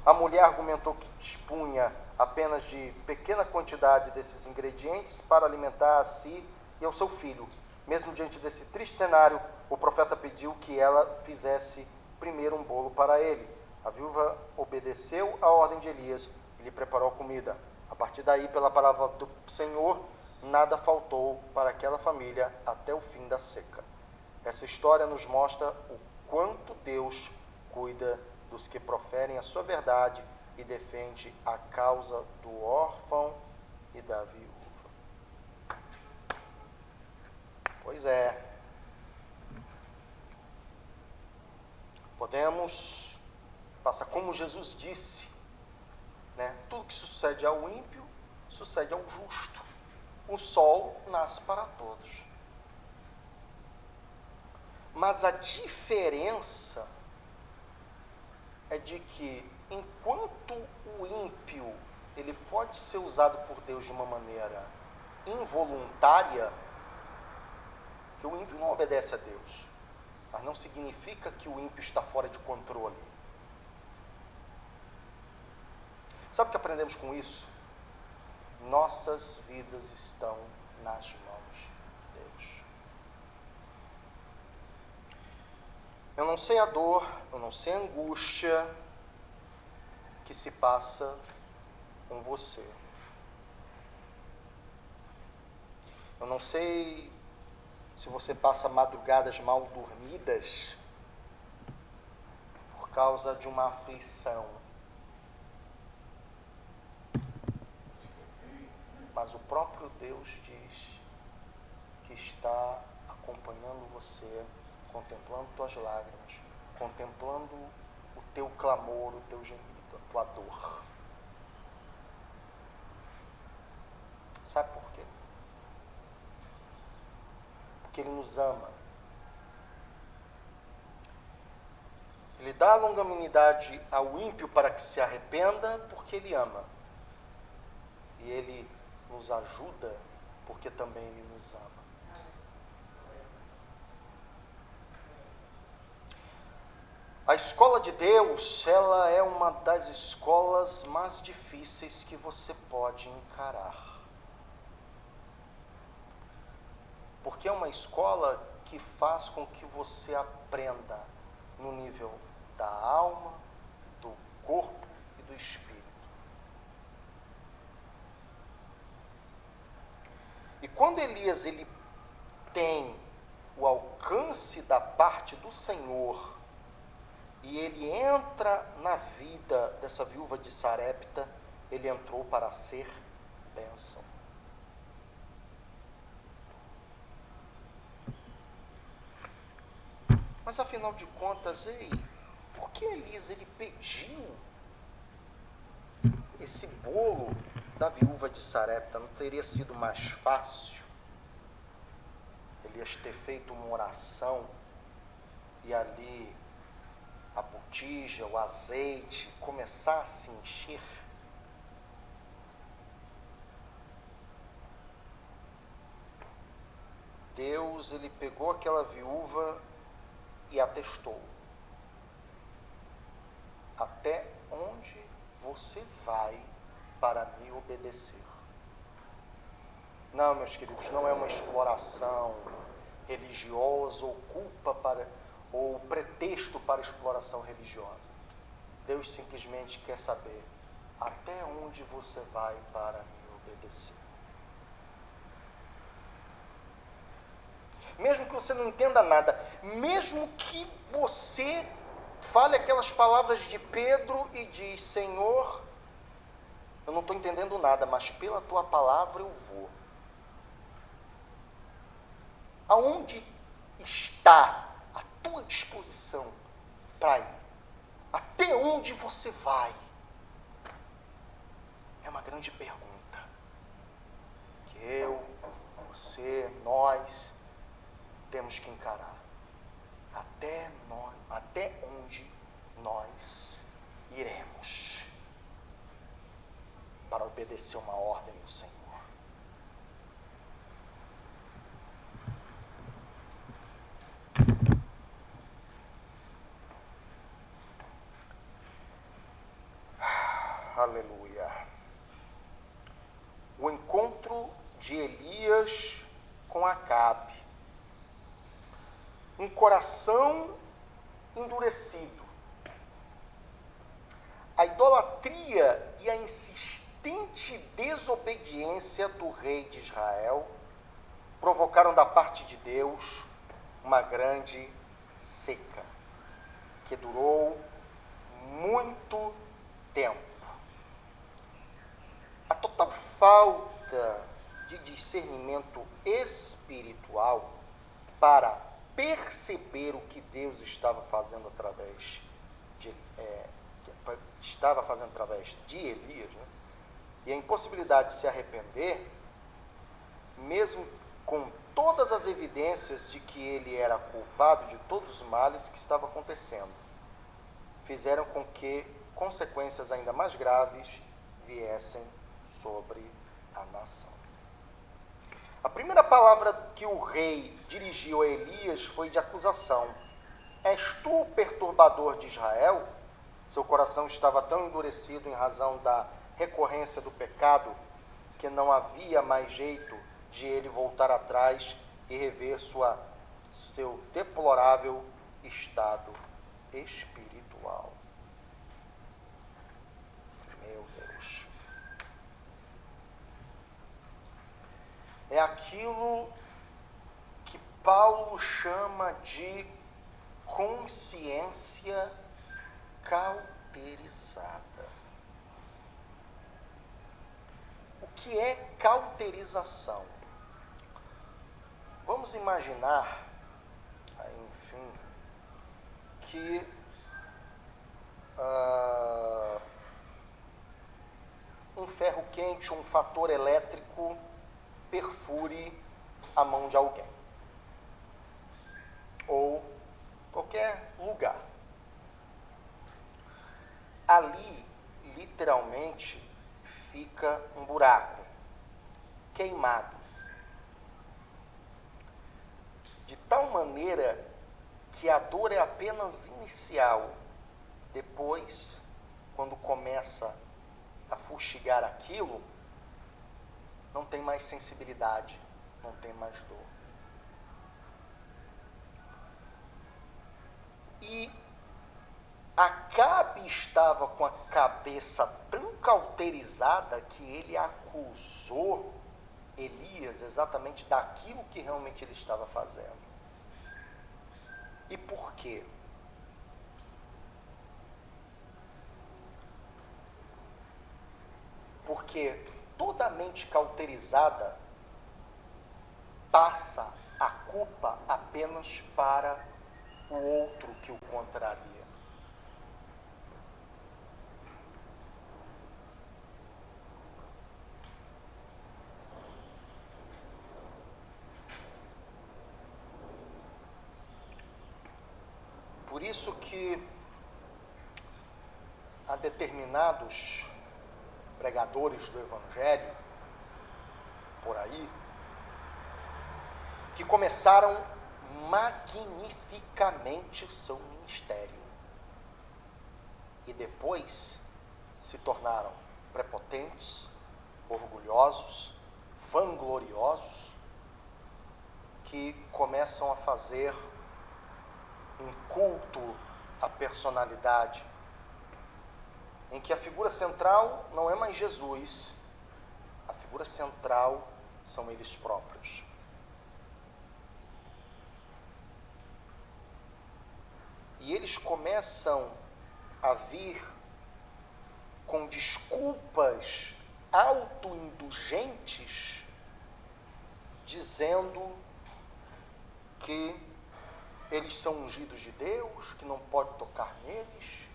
A mulher argumentou que dispunha apenas de pequena quantidade desses ingredientes para alimentar a si e ao seu filho. Mesmo diante desse triste cenário, o profeta pediu que ela fizesse primeiro um bolo para ele. A viúva obedeceu à ordem de Elias e lhe preparou a comida. A partir daí, pela palavra do Senhor, nada faltou para aquela família até o fim da seca. Essa história nos mostra o quanto Deus cuida dos que proferem a sua verdade e defende a causa do órfão e da viúva. Pois é. Podemos passar como Jesus disse, né? Tudo que sucede ao ímpio, sucede ao justo. O sol nasce para todos. Mas a diferença é de que, enquanto o ímpio ele pode ser usado por Deus de uma maneira involuntária, que o ímpio não obedece a Deus, mas não significa que o ímpio está fora de controle. Sabe o que aprendemos com isso? Nossas vidas estão nas mãos de Deus. Eu não sei a dor, eu não sei a angústia que se passa com você. Eu não sei se você passa madrugadas mal dormidas por causa de uma aflição. Mas o próprio Deus diz que está acompanhando você, contemplando tuas lágrimas, contemplando o teu clamor, o teu gemido, a tua dor. Sabe por quê? Porque Ele nos ama. Ele dá longanimidade ao ímpio para que se arrependa, porque Ele ama. E Ele nos ajuda, porque também Ele nos ama. A escola de Deus, ela é uma das escolas mais difíceis que você pode encarar. Porque é uma escola que faz com que você aprenda no nível da alma, do corpo e do espírito. E quando Elias ele tem o alcance da parte do Senhor e ele entra na vida dessa viúva de Sarepta, ele entrou para ser bênção. Mas afinal de contas, por que Elias ele pediu esse bolo da viúva de Sarepta? Não teria sido mais fácil Elias ter feito uma oração e ali a botija, o azeite começar a se encher? Deus ele pegou aquela viúva e atestou: até onde você vai para me obedecer? Não, meus queridos, não é uma exploração religiosa ou pretexto para exploração religiosa. Deus simplesmente quer saber até onde você vai para me obedecer. Mesmo que você não entenda nada, mesmo que você fale aquelas palavras de Pedro e diz: Senhor, eu não estou entendendo nada, mas pela tua palavra eu vou. Aonde está a tua disposição para ir? Até onde você vai? É uma grande pergunta que eu, você, nós temos que encarar. Até onde nós iremos para obedecer uma ordem do Senhor? Aleluia. O encontro de Elias com Acabe. Um coração endurecido. A idolatria e a insistente desobediência do rei de Israel provocaram da parte de Deus uma grande seca, que durou muito tempo. A total falta de discernimento espiritual para perceber o que Deus estava fazendo através de Elias, né? E a impossibilidade de se arrepender, mesmo com todas as evidências de que ele era culpado de todos os males que estavam acontecendo, fizeram com que consequências ainda mais graves viessem sobre a nação. A primeira palavra que o rei dirigiu a Elias foi de acusação. És tu o perturbador de Israel? Seu coração estava tão endurecido em razão da recorrência do pecado que não havia mais jeito de ele voltar atrás e rever seu deplorável estado espiritual. Meu Deus. É aquilo que Paulo chama de consciência cauterizada. O que é cauterização? Vamos imaginar, enfim, que um ferro quente, um fator elétrico perfure a mão de alguém, ou qualquer lugar. Ali, literalmente, fica um buraco, queimado, de tal maneira que a dor é apenas inicial. Depois, quando começa a fustigar aquilo, não tem mais sensibilidade, não tem mais dor. E Acabe estava com a cabeça tão cauterizada que ele acusou Elias exatamente daquilo que realmente ele estava fazendo. E por quê? Porque toda mente cauterizada passa a culpa apenas para o outro que o contraria. Por isso que há determinados pregadores do Evangelho, por aí, que começaram magnificamente o seu ministério e depois se tornaram prepotentes, orgulhosos, vangloriosos, que começam a fazer um culto à personalidade, em que a figura central não é mais Jesus, a figura central são eles próprios. E eles começam a vir com desculpas autoindulgentes, dizendo que eles são ungidos de Deus, que não pode tocar neles.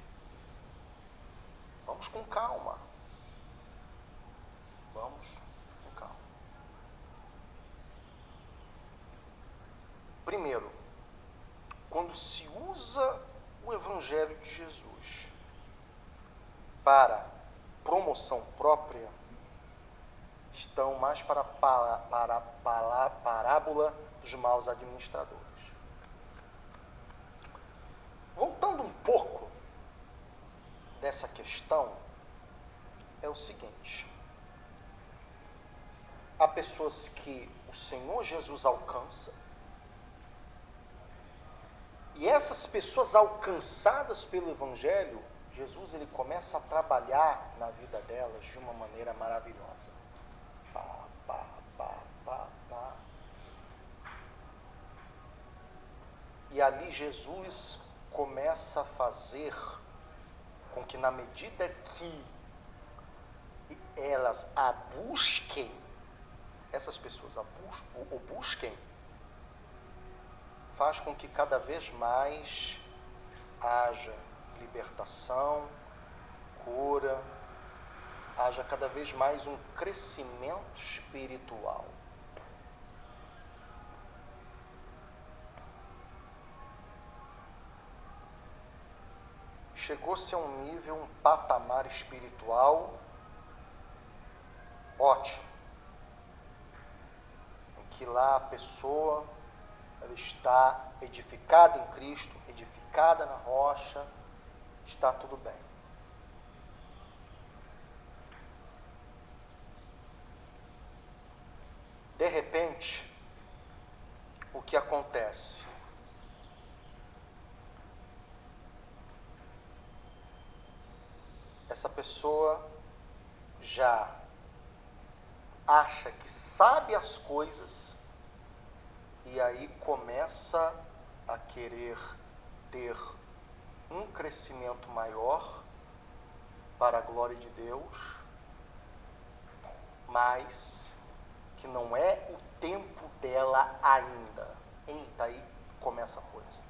Vamos com calma. Vamos com calma. Primeiro, quando se usa o Evangelho de Jesus para promoção própria, estão mais para a parábola dos maus administradores. Voltando um pouco dessa questão, é o seguinte: há pessoas que o Senhor Jesus alcança, e essas pessoas alcançadas pelo Evangelho, Jesus ele começa a trabalhar na vida delas de uma maneira maravilhosa. E ali Jesus começa a fazer com que, na medida que elas a busquem, essas pessoas o busquem, faz com que cada vez mais haja libertação, cura, haja cada vez mais um crescimento espiritual. Chegou-se a um nível, um patamar espiritual ótimo, em que lá a pessoa ela está edificada em Cristo, edificada na rocha, está tudo bem. De repente, o que acontece? Essa pessoa já acha que sabe as coisas e aí começa a querer ter um crescimento maior para a glória de Deus, mas que não é o tempo dela ainda. Eita, aí começa a coisa.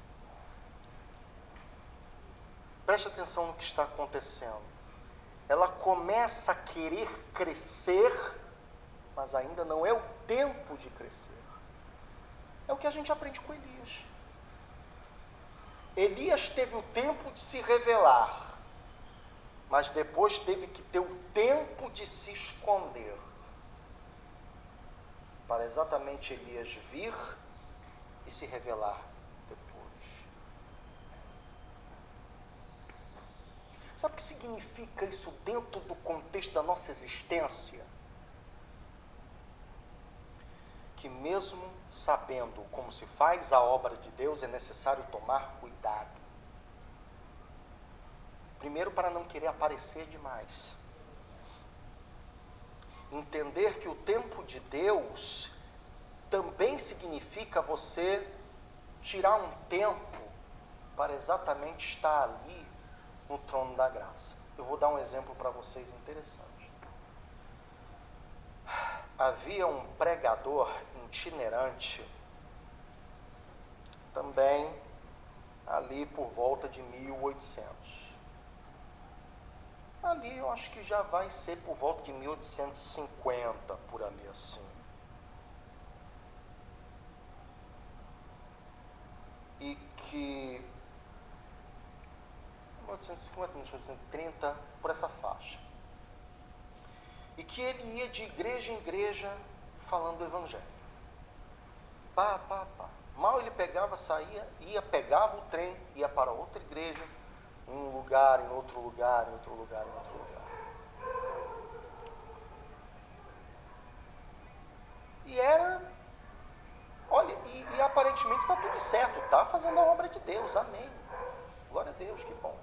Preste atenção no que está acontecendo. Ela começa a querer crescer, mas ainda não é o tempo de crescer. É o que a gente aprende com Elias. Elias teve o tempo de se revelar, mas depois teve que ter o tempo de se esconder, para exatamente Elias vir e se revelar depois. Sabe o que significa isso dentro do contexto da nossa existência? Que mesmo sabendo como se faz a obra de Deus, é necessário tomar cuidado. Primeiro, para não querer aparecer demais. Entender que o tempo de Deus também significa você tirar um tempo para exatamente estar ali no trono da graça. Eu vou dar um exemplo para vocês interessante. Havia um pregador itinerante, também ali por volta de 1800. Ali eu acho que já vai ser por volta de 1850, por ali assim. E que 1850, 1830, por essa faixa. E que ele ia de igreja em igreja falando do evangelho. Pá. Mal ele pegava, saía, pegava o trem, ia para outra igreja, em um lugar, em outro lugar, em outro lugar, em outro lugar. E era, olha, e aparentemente está tudo certo, está fazendo a obra de Deus, amém. Glória a Deus, que bom.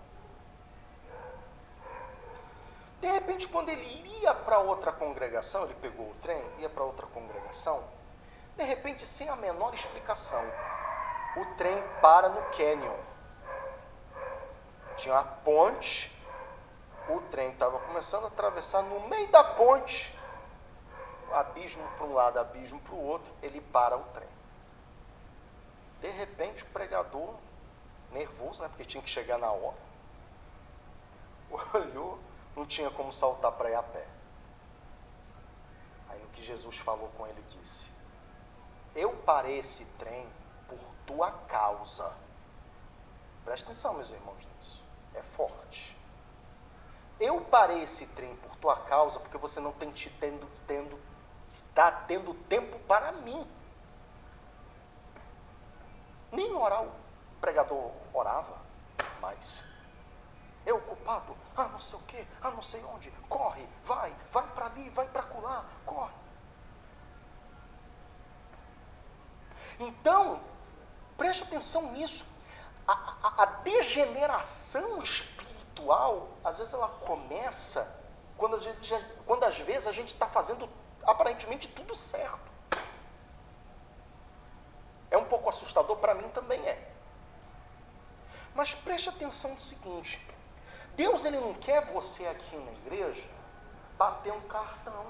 De repente, quando ele ia para outra congregação, ele pegou o trem, ia para outra congregação, de repente, sem a menor explicação, o trem para no cânion. Tinha uma ponte, o trem estava começando a atravessar no meio da ponte, abismo para um lado, abismo para o outro, ele para o trem. De repente, o pregador, nervoso, porque tinha que chegar na hora, olhou, não tinha como saltar para ir a pé. Aí o que Jesus falou com ele disse: eu parei esse trem por tua causa. Presta atenção, meus irmãos, nisso. É forte. Eu parei esse trem por tua causa porque você não está tendo tempo para mim. Nem orar o pregador orava, mas é ocupado, não sei o que, não sei onde, corre, vai para ali, vai para acolá, corre. Então, preste atenção nisso. A degeneração espiritual, às vezes ela começa quando às vezes a gente está fazendo aparentemente tudo certo. É um pouco assustador, para mim também é. Mas preste atenção no seguinte: Deus, ele não quer você aqui na igreja batendo cartão,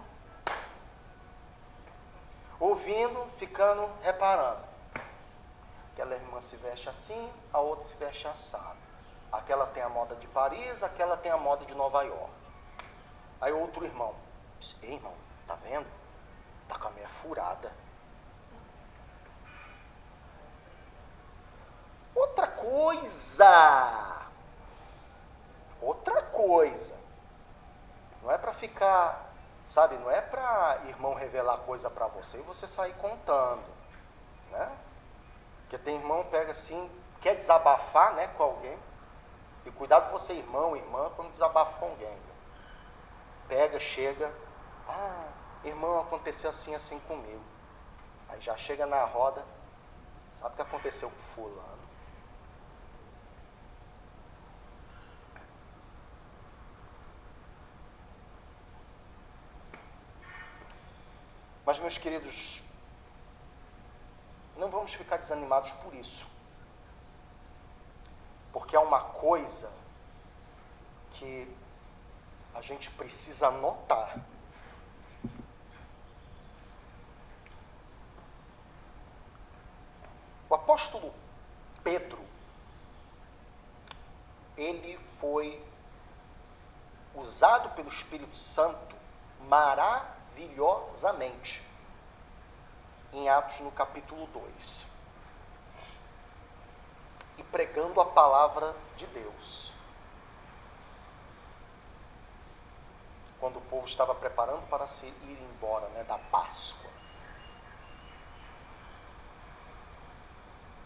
ouvindo, ficando, reparando. Aquela irmã se veste assim, a outra se veste assado. Aquela tem a moda de Paris, aquela tem a moda de Nova York. Aí outro irmão, ei irmão, tá vendo? Tá com a meia furada. Outra coisa, não é para ficar, sabe, não é para irmão revelar coisa para você e você sair contando, né? Porque tem irmão que pega assim, quer desabafar, né, com alguém, e cuidado você irmão, irmã, quando desabafa com alguém. Pega, chega, irmão, aconteceu assim, assim comigo. Aí já chega na roda, sabe o que aconteceu com fulano? Mas, meus queridos, não vamos ficar desanimados por isso. Porque há uma coisa que a gente precisa notar. O apóstolo Pedro, ele foi usado pelo Espírito Santo maravilhosamente em Atos no capítulo 2, e pregando a palavra de Deus. Quando o povo estava preparando para se ir embora, né, da Páscoa,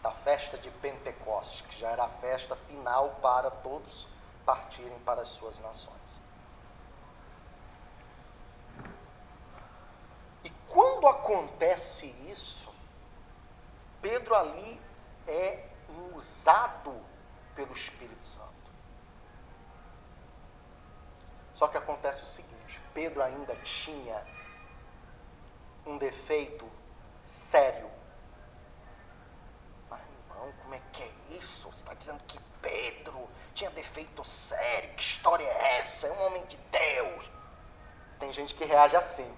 da festa de Pentecostes, que já era a festa final para todos partirem para as suas nações. E quando acontece isso, Pedro ali é usado pelo Espírito Santo. Só que acontece o seguinte, Pedro ainda tinha um defeito sério. Mas irmão, como é que é isso? Você está dizendo que Pedro tinha defeito sério? Que história é essa? É um homem de Deus. Tem gente que reage assim.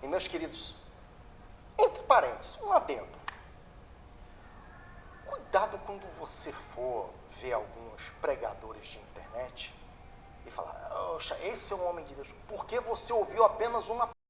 E meus queridos, entre parênteses, um adendo. Cuidado quando você for ver alguns pregadores de internet e falar, oxa, esse é um homem de Deus, porque você ouviu apenas uma